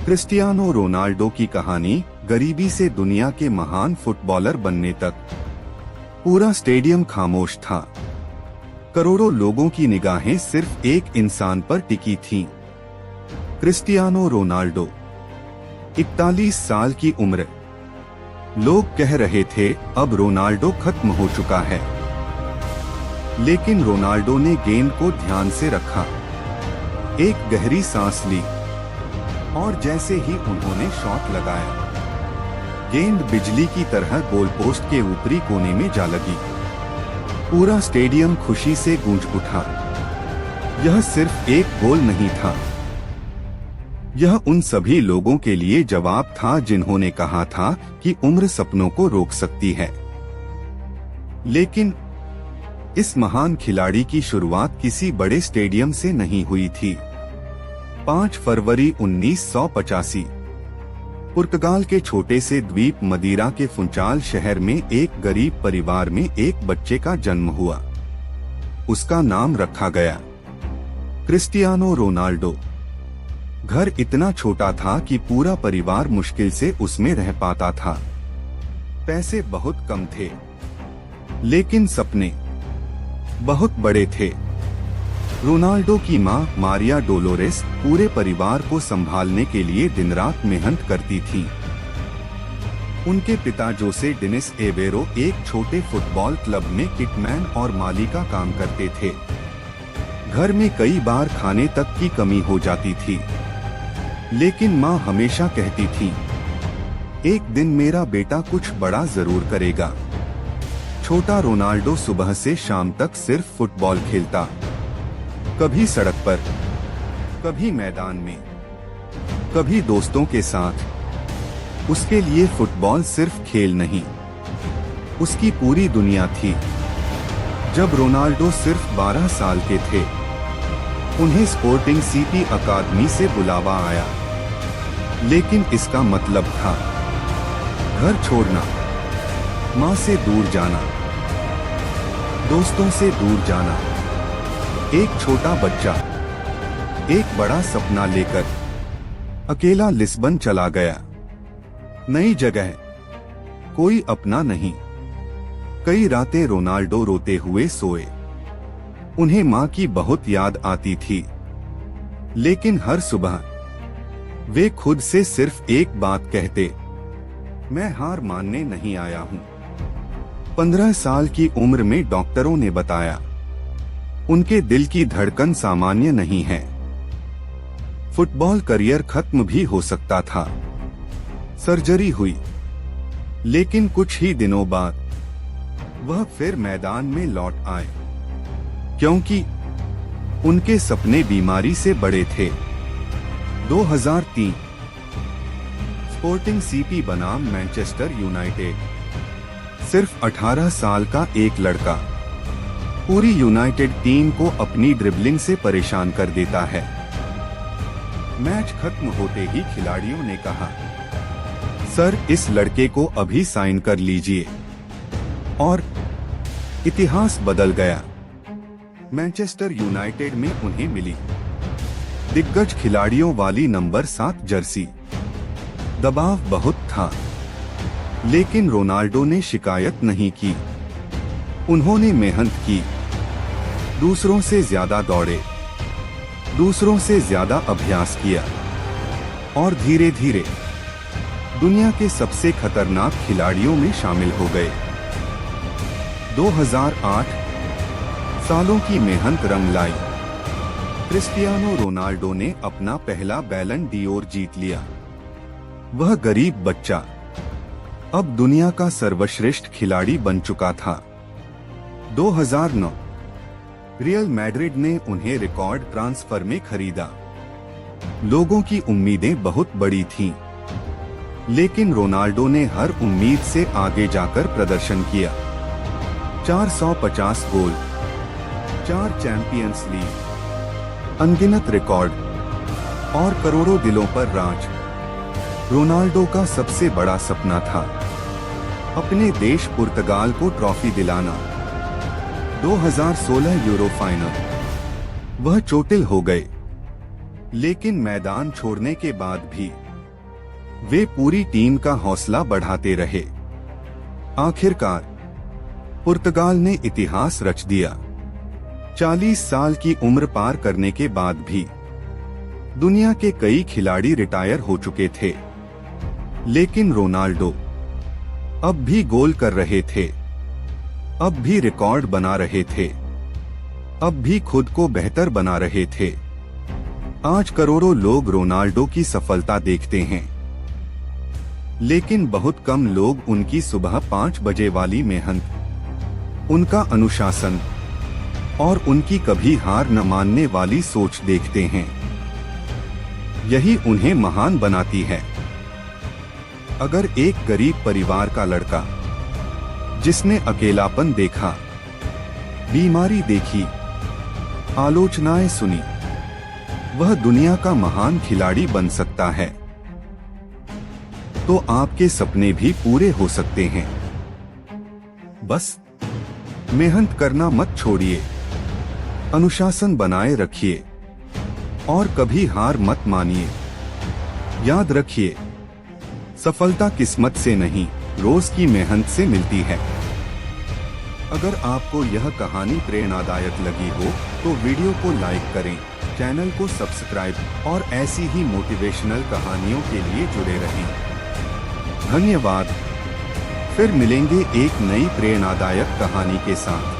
Cristiano Ronaldo की कहानी गरीबी से दुनिया के महान फुटबॉलर बनने तक। पूरा स्टेडियम खामोश था। करोड़ों लोगों की निगाहें सिर्फ एक इंसान पर टिकी थीं। क्रिस्टियानो रोनाल्डो, 41 साल की उम्र। लोग कह रहे थे अब रोनाल्डो खत्म हो चुका है, लेकिन रोनाल्डो ने गेंद को ध्यान से रखा, एक गहरी सांस ली और जैसे ही उन्होंने शॉट लगाया, गेंद बिजली की तरह गोलपोस्ट के ऊपरी कोने में जा लगी। पूरा स्टेडियम खुशी से गूंज उठा। यह सिर्फ एक गोल नहीं था, यह उन सभी लोगों के लिए जवाब था जिन्होंने कहा था कि उम्र सपनों को रोक सकती है। लेकिन इस महान खिलाड़ी की शुरुआत किसी बड़े स्टेडियम से नहीं हुई थी। 5 फरवरी 1985 पुर्तगाल के छोटे से द्वीप मदीरा के फुंचाल शहर में एक गरीब परिवार में एक बच्चे का जन्म हुआ। उसका नाम रखा गया क्रिस्टियानो रोनाल्डो। घर इतना छोटा था कि पूरा परिवार मुश्किल से उसमें रह पाता था। पैसे बहुत कम थे, लेकिन सपने बहुत बड़े थे। रोनाल्डो की मां मारिया डोलोरेस पूरे परिवार को संभालने के लिए दिन रात मेहनत करती थी। उनके पिता जोसे डेनिस एवेरो एक छोटे फुटबॉल क्लब में किटमैन और माली का काम करते थे। घर में कई बार खाने तक की कमी हो जाती थी, लेकिन मां हमेशा कहती थी, एक दिन मेरा बेटा कुछ बड़ा जरूर करेगा। छोटा रोनाल्डो सुबह से शाम तक सिर्फ फुटबॉल खेलता, कभी सड़क पर, कभी मैदान में, कभी दोस्तों के साथ। उसके लिए फुटबॉल सिर्फ खेल नहीं, उसकी पूरी दुनिया थी। जब रोनाल्डो सिर्फ 12 साल के थे, उन्हें स्पोर्टिंग सीपी अकादमी से बुलावा आया, लेकिन इसका मतलब था घर छोड़ना, मां से दूर जाना, दोस्तों से दूर जाना। एक छोटा बच्चा एक बड़ा सपना लेकर अकेला लिस्बन चला गया। नई जगह, कोई अपना नहीं। कई रातें रोनाल्डो रोते हुए सोए। उन्हें मां की बहुत याद आती थी, लेकिन हर सुबह वे खुद से सिर्फ एक बात कहते, मैं हार मानने नहीं आया हूं। 15 साल की उम्र में डॉक्टरों ने बताया, उनके दिल की धड़कन सामान्य नहीं है। फुटबॉल करियर खत्म भी हो सकता था। सर्जरी हुई, लेकिन कुछ ही दिनों बाद वह फिर मैदान में लौट आए, क्योंकि उनके सपने बीमारी से बड़े थे। 2003 स्पोर्टिंग सीपी बनाम मैनचेस्टर यूनाइटेड। सिर्फ 18 साल का एक लड़का पूरी यूनाइटेड टीम को अपनी ड्रिबलिंग से परेशान कर देता है। मैच खत्म होते ही खिलाड़ियों ने कहा, सर इस लड़के को अभी साइन कर लीजिए, और इतिहास बदल गया। मैनचेस्टर यूनाइटेड में उन्हें मिली दिग्गज खिलाड़ियों वाली नंबर 7 जर्सी। दबाव बहुत था, लेकिन रोनाल्डो ने शिकायत नहीं की। उन्होंने मेहनत की, दूसरों से ज्यादा दौड़े, दूसरों से ज्यादा अभ्यास किया, और धीरे धीरे दुनिया के सबसे खतरनाक खिलाड़ियों में शामिल हो गए। 2008 सालों की मेहनत रंग लाई। क्रिस्टियानो रोनाल्डो ने अपना पहला बैलन डी'ओर जीत लिया। वह गरीब बच्चा अब दुनिया का सर्वश्रेष्ठ खिलाड़ी बन चुका था। 2009 रियल मैड्रिड ने उन्हें रिकॉर्ड ट्रांसफर में खरीदा। लोगों की उम्मीदें बहुत बड़ी थीं, लेकिन रोनाल्डो ने हर उम्मीद से आगे जाकर प्रदर्शन किया। 450 गोल, 4 चैंपियंस लीग, अनगिनत रिकॉर्ड और करोड़ों दिलों पर राज। रोनाल्डो का सबसे बड़ा सपना था अपने देश पुर्तगाल को ट्रॉफी दिलाना। 2016 यूरो फाइनल, वह चोटिल हो गए, लेकिन मैदान छोड़ने के बाद भी वे पूरी टीम का हौसला बढ़ाते रहे। आखिरकार पुर्तगाल ने इतिहास रच दिया। 40 साल की उम्र पार करने के बाद भी दुनिया के कई खिलाड़ी रिटायर हो चुके थे, लेकिन रोनाल्डो अब भी गोल कर रहे थे, अब भी रिकॉर्ड बना रहे थे, अब भी खुद को बेहतर बना रहे थे। आज करोड़ों लोग रोनाल्डो की सफलता देखते हैं, लेकिन बहुत कम लोग उनकी सुबह 5 बजे वाली मेहनत, उनका अनुशासन और उनकी कभी हार न मानने वाली सोच देखते हैं। यही उन्हें महान बनाती है। अगर एक गरीब परिवार का लड़का, जिसने अकेलापन देखा, बीमारी देखी, आलोचनाएं सुनी, वह दुनिया का महान खिलाड़ी बन सकता है, तो आपके सपने भी पूरे हो सकते हैं। बस मेहनत करना मत छोड़िए, अनुशासन बनाए रखिए और कभी हार मत मानिए। याद रखिए, सफलता किस्मत से नहीं, रोज की मेहनत से मिलती है। अगर आपको यह कहानी प्रेरणादायक लगी हो तो वीडियो को लाइक करें, चैनल को सब्सक्राइब और ऐसी ही मोटिवेशनल कहानियों के लिए जुड़े रहें। धन्यवाद। फिर मिलेंगे एक नई प्रेरणादायक कहानी के साथ।